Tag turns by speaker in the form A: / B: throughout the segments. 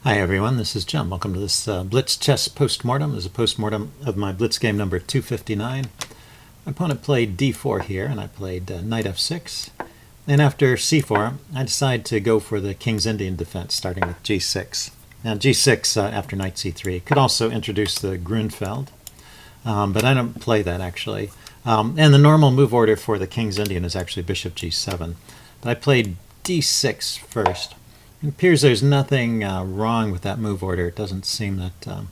A: Hi everyone, this is Jim. Welcome to this Blitz chess postmortem. This is a postmortem of my Blitz game number 259. My opponent played d4 here, and I played knight f6. And after c4, I decided to go for the King's Indian defense, starting with g6. Now g6 after knight c3 could also introduce the Grunfeld, but I don't play that actually. And the normal move order for the King's Indian is actually bishop g7. But I played d6 first. It appears there's nothing wrong with that move order. It doesn't seem that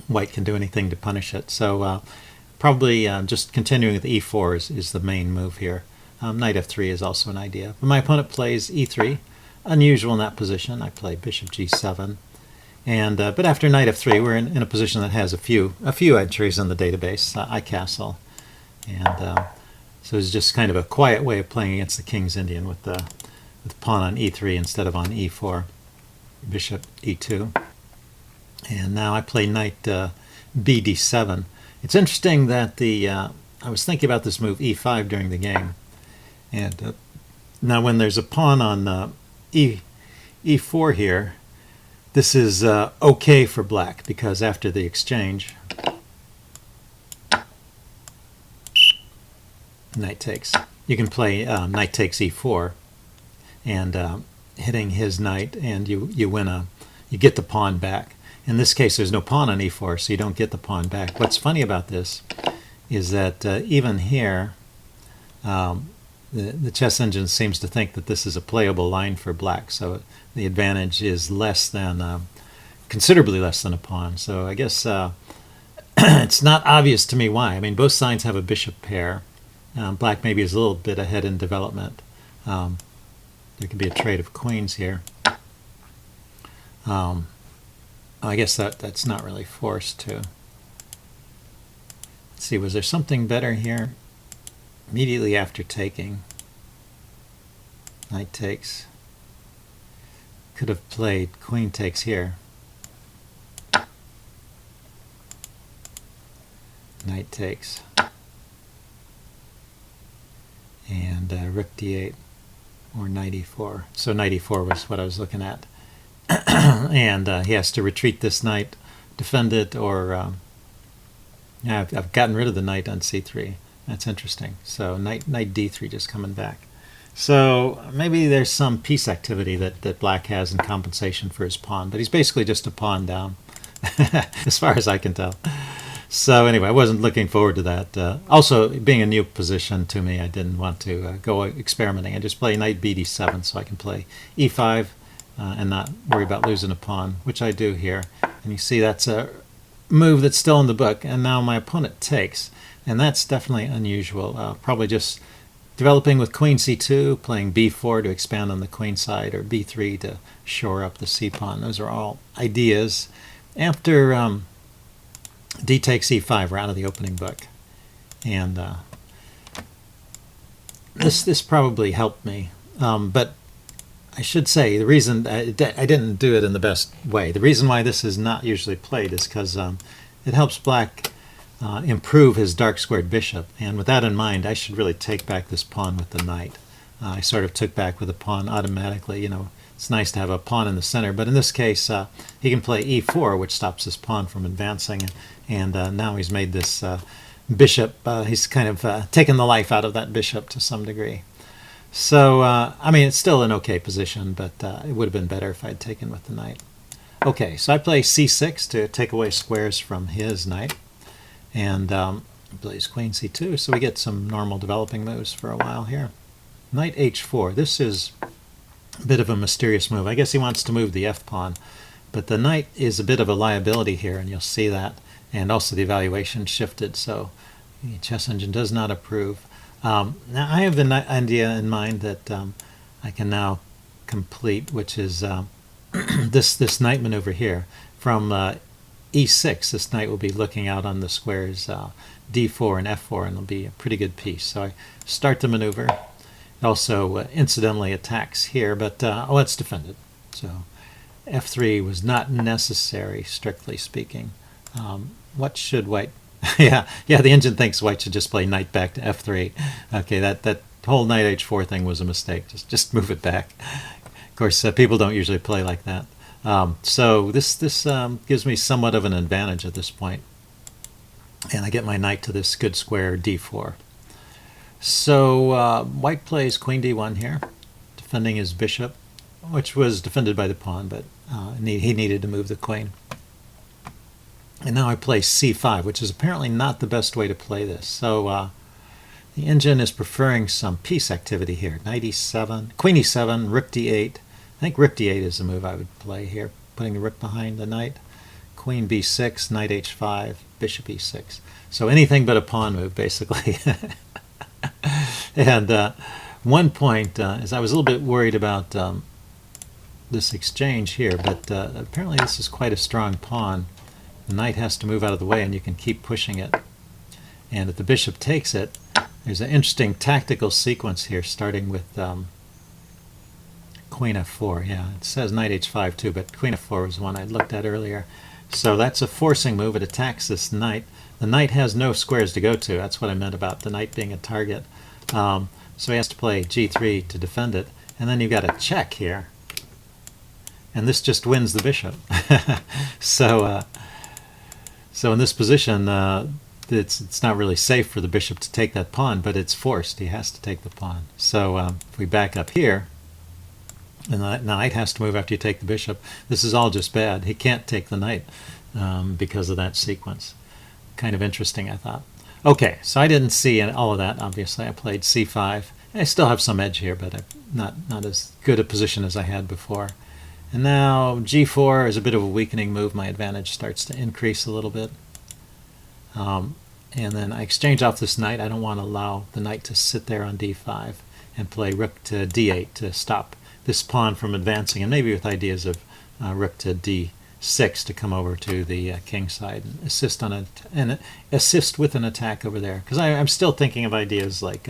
A: white can do anything to punish it. So probably just continuing with e4 is the main move here. Knight f3 is also an idea. But my opponent plays e3. Unusual in that position. I play bishop g7. And but after knight f3, we're in a position that has a few entries in the database, iCastle. And so it's just kind of a quiet way of playing against the King's Indian with pawn on e3 instead of on e4, bishop e2. And now I play knight bd7. It's interesting that I was thinking about this move e5 during the game. And now when there's a pawn on e4 here, this is okay for black, because after the exchange, knight takes. You can play knight takes e4, and hitting his knight, and you win you get the pawn back. In this case, there's no pawn on e4, so you don't get the pawn back. What's funny about this is that even here, the chess engine seems to think that this is a playable line for black, so the advantage is less than, considerably less than a pawn. So I guess it's not obvious to me why. I mean, both sides have a bishop pair. Black maybe is a little bit ahead in development. There could be a trade of queens here. I guess that's not really forced to. Let's see, was there something better here? Immediately after taking, knight takes. Could have played queen takes here. Knight takes. And rook d8. Or knight e4. So knight e4 was what I was looking at. And he has to retreat this knight, defend it, or yeah, I've gotten rid of the knight on c3. That's interesting. So knight d3 just coming back. So maybe there's some piece activity that black has in compensation for his pawn, but he's basically just a pawn down, as far as I can tell. So anyway, I wasn't looking forward to that. Also, being a new position to me, I didn't want to go experimenting. I just play knight bd7 so I can play e5 and not worry about losing a pawn, which I do here. And you see that's a move that's still in the book, and now my opponent takes. And that's definitely unusual. Probably just developing with queen c2, playing b4 to expand on the queen side, or b3 to shore up the c-pawn. Those are all ideas. After d takes e5, we're out of the opening book, and this probably helped me, but I should say the reason I didn't do it in the best way. The reason why this is not usually played is because it helps black improve his dark squared bishop, and with that in mind, I should really take back this pawn with the knight. I sort of took back with the pawn automatically. You know, it's nice to have a pawn in the center, but in this case, he can play e4, which stops his pawn from advancing. And now he's made this bishop, he's kind of taken the life out of that bishop to some degree. So, I mean, it's still an okay position, but it would have been better if I'd taken with the knight. Okay, so I play c6 to take away squares from his knight. And he plays queen c2, so we get some normal developing moves for a while here. Knight h4. This is a bit of a mysterious move. I guess he wants to move the f-pawn, but the knight is a bit of a liability here, and you'll see that. And also the evaluation shifted, so the chess engine does not approve. Now I have the idea in mind that I can now complete, which is this knight maneuver here. From e6, this knight will be looking out on the squares d4 and f4, and it'll be a pretty good piece. So I start the maneuver. It also incidentally attacks here, but oh, it's defended. So f3 was not necessary, strictly speaking. What should white? yeah, the engine thinks white should just play knight back to f3. Okay, that whole knight h4 thing was a mistake. Just move it back. Of course, people don't usually play like that. So this gives me somewhat of an advantage at this point, and I get my knight to this good square d4. So white plays queen d1 here, defending his bishop, which was defended by the pawn, but he needed to move the queen. And now I play c5, which is apparently not the best way to play this. So the engine is preferring some piece activity here. Knight e7, queen e7, rook d8. I think rook d8 is the move I would play here, putting the rook behind the knight. Queen b6, knight h5, bishop e6. So anything but a pawn move, basically. And one point is I was a little bit worried about this exchange here, but apparently this is quite a strong pawn. The knight has to move out of the way, and you can keep pushing it. And if the bishop takes it, there's an interesting tactical sequence here, starting with queen f4. Yeah, it says knight h5 too, but queen f4 was one I'd looked at earlier. So that's a forcing move. It attacks this knight. The knight has no squares to go to. That's what I meant about the knight being a target. So he has to play g3 to defend it. And then you've got a check here. And this just wins the bishop. So in this position, it's not really safe for the bishop to take that pawn, but it's forced. He has to take the pawn. So if we back up here, and the knight has to move after you take the bishop, this is all just bad. He can't take the knight because of that sequence. Kind of interesting, I thought. Okay, so I didn't see all of that, obviously. I played c5. I still have some edge here, but I'm not as good a position as I had before. And now g4 is a bit of a weakening move. My advantage starts to increase a little bit. And then I exchange off this knight. I don't want to allow the knight to sit there on d5, and play rook to d8 to stop this pawn from advancing, and maybe with ideas of rook to d6 to come over to the king side and assist with an attack over there. Because I'm still thinking of ideas like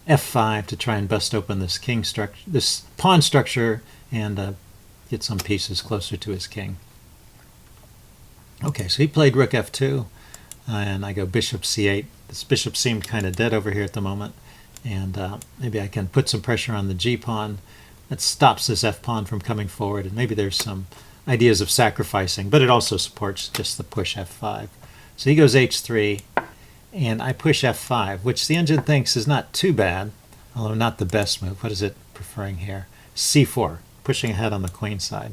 A: f5 to try and bust open this king structure, this pawn structure, and get some pieces closer to his king. Okay, so he played rook f2, and I go bishop c8. This bishop seemed kind of dead over here at the moment, and maybe I can put some pressure on the g pawn. That stops this f pawn from coming forward, and maybe there's some ideas of sacrificing, but it also supports just the push f5. So he goes h3, and I push f5, which the engine thinks is not too bad, although not the best move. What is it preferring here? c4, pushing ahead on the queen side,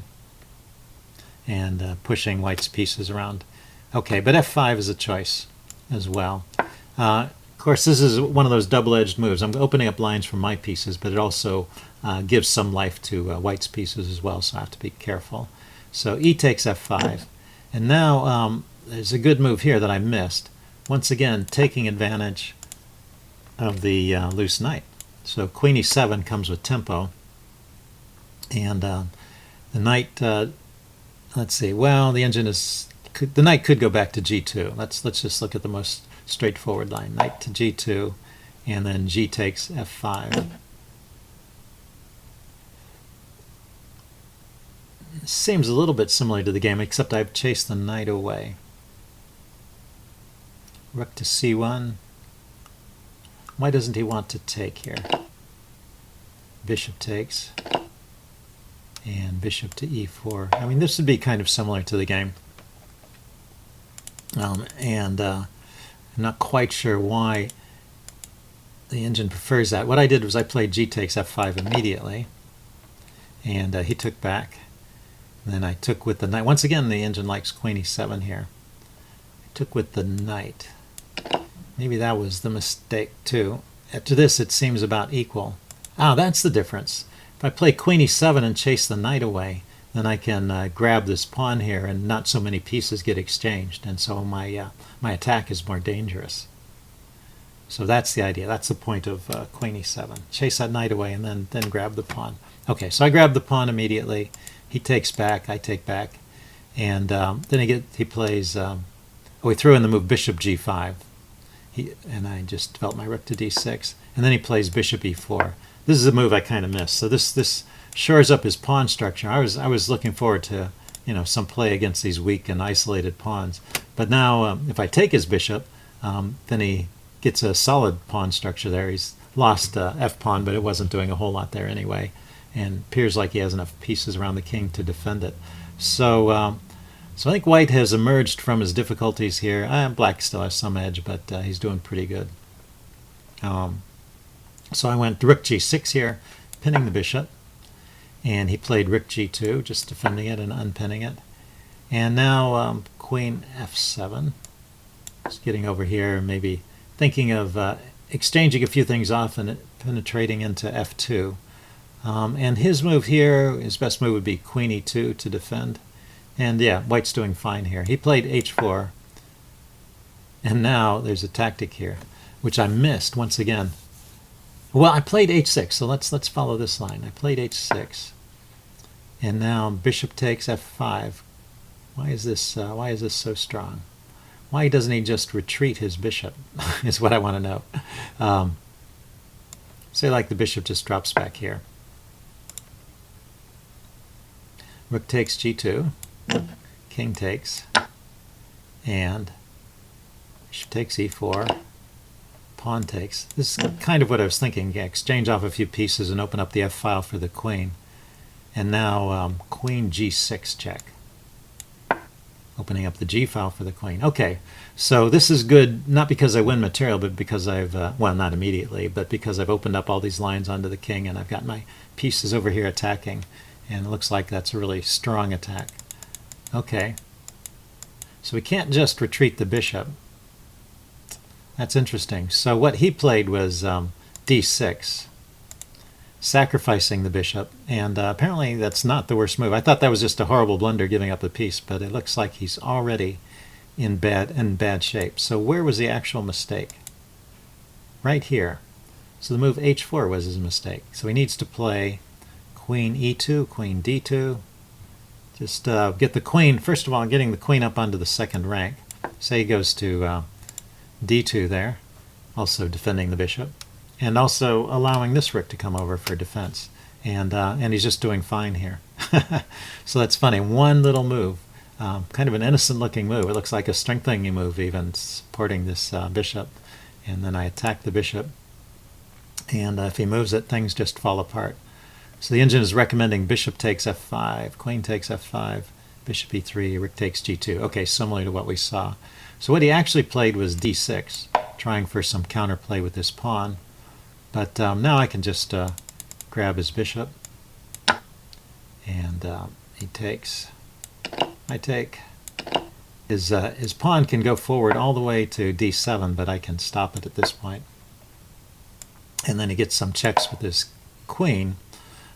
A: and pushing white's pieces around. Okay, but f5 is a choice as well. Of course, this is one of those double-edged moves. I'm opening up lines for my pieces, but it also gives some life to white's pieces as well, so I have to be careful. So e takes f5. And now there's a good move here that I missed. Once again, taking advantage of the loose knight. So queen e7 comes with tempo. And the knight, let's see, well, the engine is, the knight could go back to g2. Let's just look at the most straightforward line. Knight to g2, and then g takes f5. Seems a little bit similar to the game, except I've chased the knight away. Rook to c1. Why doesn't he want to take here? Bishop takes. And bishop to e4. I mean, this would be kind of similar to the game. I'm not quite sure why the engine prefers that. What I did was I played g takes f5 immediately, and he took back. And then I took with the knight. Once again, the engine likes queen e7 here. I took with the knight. Maybe that was the mistake too. After this, it seems about equal. Ah, that's the difference. If I play queen e7 and chase the knight away, then I can grab this pawn here, and not so many pieces get exchanged, and so my attack is more dangerous. So that's the idea. That's the point of queen e7. Chase that knight away, and then grab the pawn. Okay, so I grab the pawn immediately. He takes back. I take back, and then he plays. He threw in the move bishop g5. And I just developed my rook to d6, and then he plays bishop e4. This is a move I kind of missed. So this shores up his pawn structure. I was looking forward to some play against these weak and isolated pawns. But now if I take his bishop, then he gets a solid pawn structure there. He's lost f pawn, but it wasn't doing a whole lot there anyway. and appears like he has enough pieces around the king to defend it. So so I think white has emerged from his difficulties here. Black still has some edge, but he's doing pretty good. So I went rook g6 here, pinning the bishop, and he played rook g2, just defending it and unpinning it. And now queen f7, just getting over here, maybe thinking of exchanging a few things off and penetrating into f2. And his move here, his best move would be queen e2 to defend. And yeah, white's doing fine here. He played h4, and now there's a tactic here, which I missed once again. Well, I played h6, so let's follow this line. I played h6, and now bishop takes f5. Why is this so strong? Why doesn't he just retreat his bishop? Is what I want to know. Say like the bishop just drops back here. Rook takes g2, king takes, and bishop takes e4. Pawn takes. This is kind of what I was thinking. Yeah, exchange off a few pieces and open up the f file for the queen. And now queen g6 check. Opening up the g file for the queen. Okay, so this is good, not because I win material, but because I've, well, not immediately, but because I've opened up all these lines onto the king, and I've got my pieces over here attacking, and it looks like that's a really strong attack. Okay, so we can't just retreat the bishop. That's interesting. So what he played was d6, sacrificing the bishop, and apparently that's not the worst move. I thought that was just a horrible blunder, giving up a piece, but it looks like he's already in bad shape. So where was the actual mistake? Right here. So the move h4 was his mistake. So he needs to play queen e2, queen d2. Just get the queen, first of all, getting the queen up onto the second rank. Say he goes to d2 there, also defending the bishop, and also allowing this rook to come over for defense. And he's just doing fine here. So that's funny. One little move, kind of an innocent-looking move. It looks like a strengthening move, even supporting this bishop. And then I attack the bishop, and if he moves it, things just fall apart. So the engine is recommending bishop takes f5, queen takes f5, bishop e3, rook takes g2. Okay, similar to what we saw. So what he actually played was d6, trying for some counterplay with this pawn. But now I can just grab his bishop, and he takes. I take. His pawn can go forward all the way to d7, but I can stop it at this point. And then he gets some checks with his queen.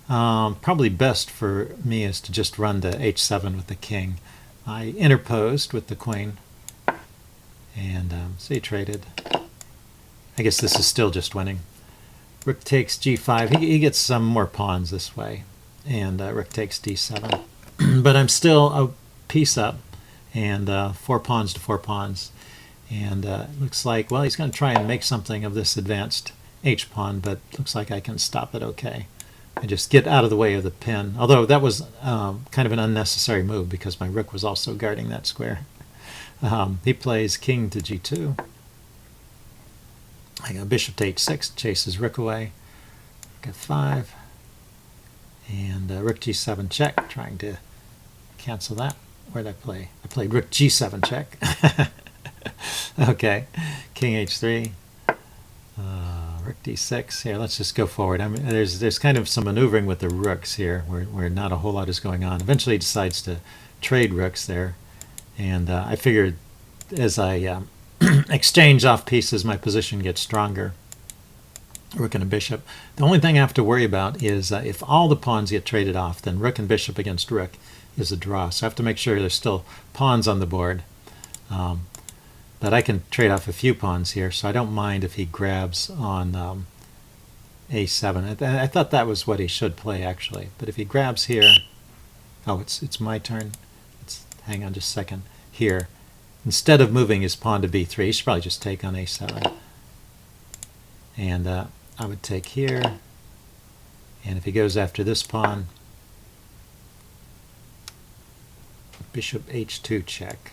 A: Probably best for me is to just run to h7 with the king. I interposed with the queen, and so he traded. I guess this is still just winning. Rook takes g5. He gets some more pawns this way, and rook takes d7. But I'm still a piece up, and 4 pawns to 4 pawns. And it looks like, well, he's going to try and make something of this advanced h-pawn, but looks like I can stop it okay. I just get out of the way of the pin. Although that was kind of an unnecessary move because my rook was also guarding that square. He plays king to g2. I got bishop to h6, chases rook away. Rook f5. And rook g7 check, trying to cancel that. Where did I play? I played rook g7 check. Okay, king h3. Rook d6. Here, let's just go forward. I mean, there's kind of some maneuvering with the rooks here, where not a whole lot is going on. Eventually, he decides to trade rooks there, and I figured as I exchange off pieces, my position gets stronger. Rook and a bishop. The only thing I have to worry about is if all the pawns get traded off, then rook and bishop against rook is a draw. So I have to make sure there's still pawns on the board. But I can trade off a few pawns here, so I don't mind if he grabs on a7. I thought that was what he should play, actually. But if he grabs here, oh, it's my turn. Hang on just a second. Here, instead of moving his pawn to b3, he should probably just take on a7. And I would take here, and if he goes after this pawn, bishop h2 check.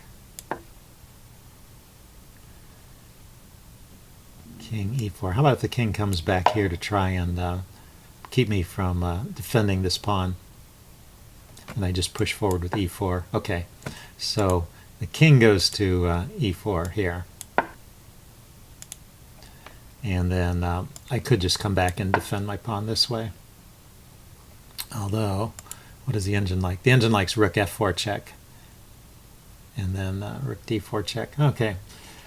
A: King e4. How about if the king comes back here to try and keep me from defending this pawn. And I just push forward with e4. Okay, so the king goes to e4 here. And then I could just come back and defend my pawn this way. Although, what does the engine like? The engine likes rook f4 check. And then rook d4 check. Okay.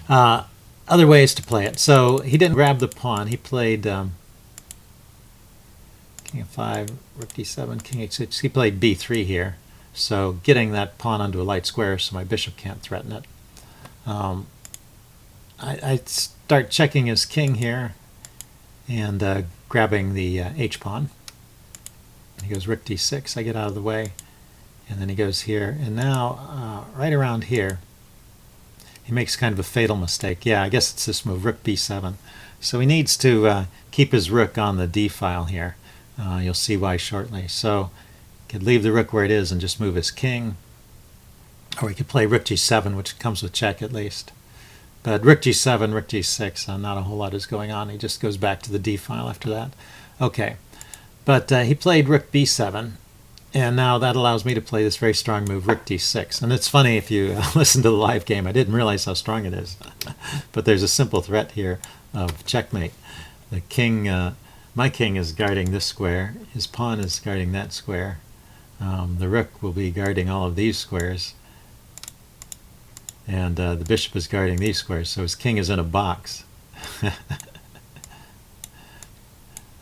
A: Other ways to play it. So he didn't grab the pawn. He played king f5, rook d7, king h6. He played b3 here. So getting that pawn onto a light square so my bishop can't threaten it. I start checking his king here and grabbing the h-pawn. He goes rook d6. I get out of the way. And then he goes here. And now, right around here, he makes kind of a fatal mistake. Yeah, I guess it's this move, rook b7. So he needs to keep his rook on the d file here. You'll see why shortly. So he could leave the rook where it is and just move his king. Or he could play rook g7, which comes with check at least. But rook g7, rook g6, not a whole lot is going on. He just goes back to the d file after that. Okay, but he played rook b7, and now that allows me to play this very strong move, rook d6. And it's funny, if you listen to the live game, I didn't realize how strong it is. But there's a simple threat here of checkmate. The king, my king is guarding this square. His pawn is guarding that square. The rook will be guarding all of these squares. And the bishop is guarding these squares, so his king is in a box.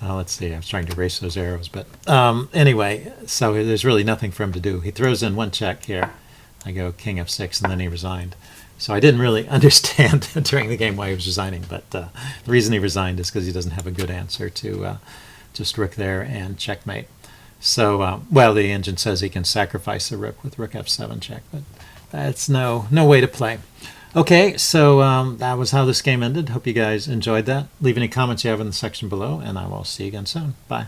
A: Let's see, I was trying to erase those arrows, but anyway, so there's really nothing for him to do. He throws in one check here. I go king f6, and then he resigned. So I didn't really understand during the game why he was resigning, but the reason he resigned is because he doesn't have a good answer to just rook there and checkmate. So, well, the engine says he can sacrifice the rook with rook f7 check, but that's no way to play. Okay, so that was how this game ended. Hope you guys enjoyed that. Leave any comments you have in the section below, and I will see you again soon. Bye.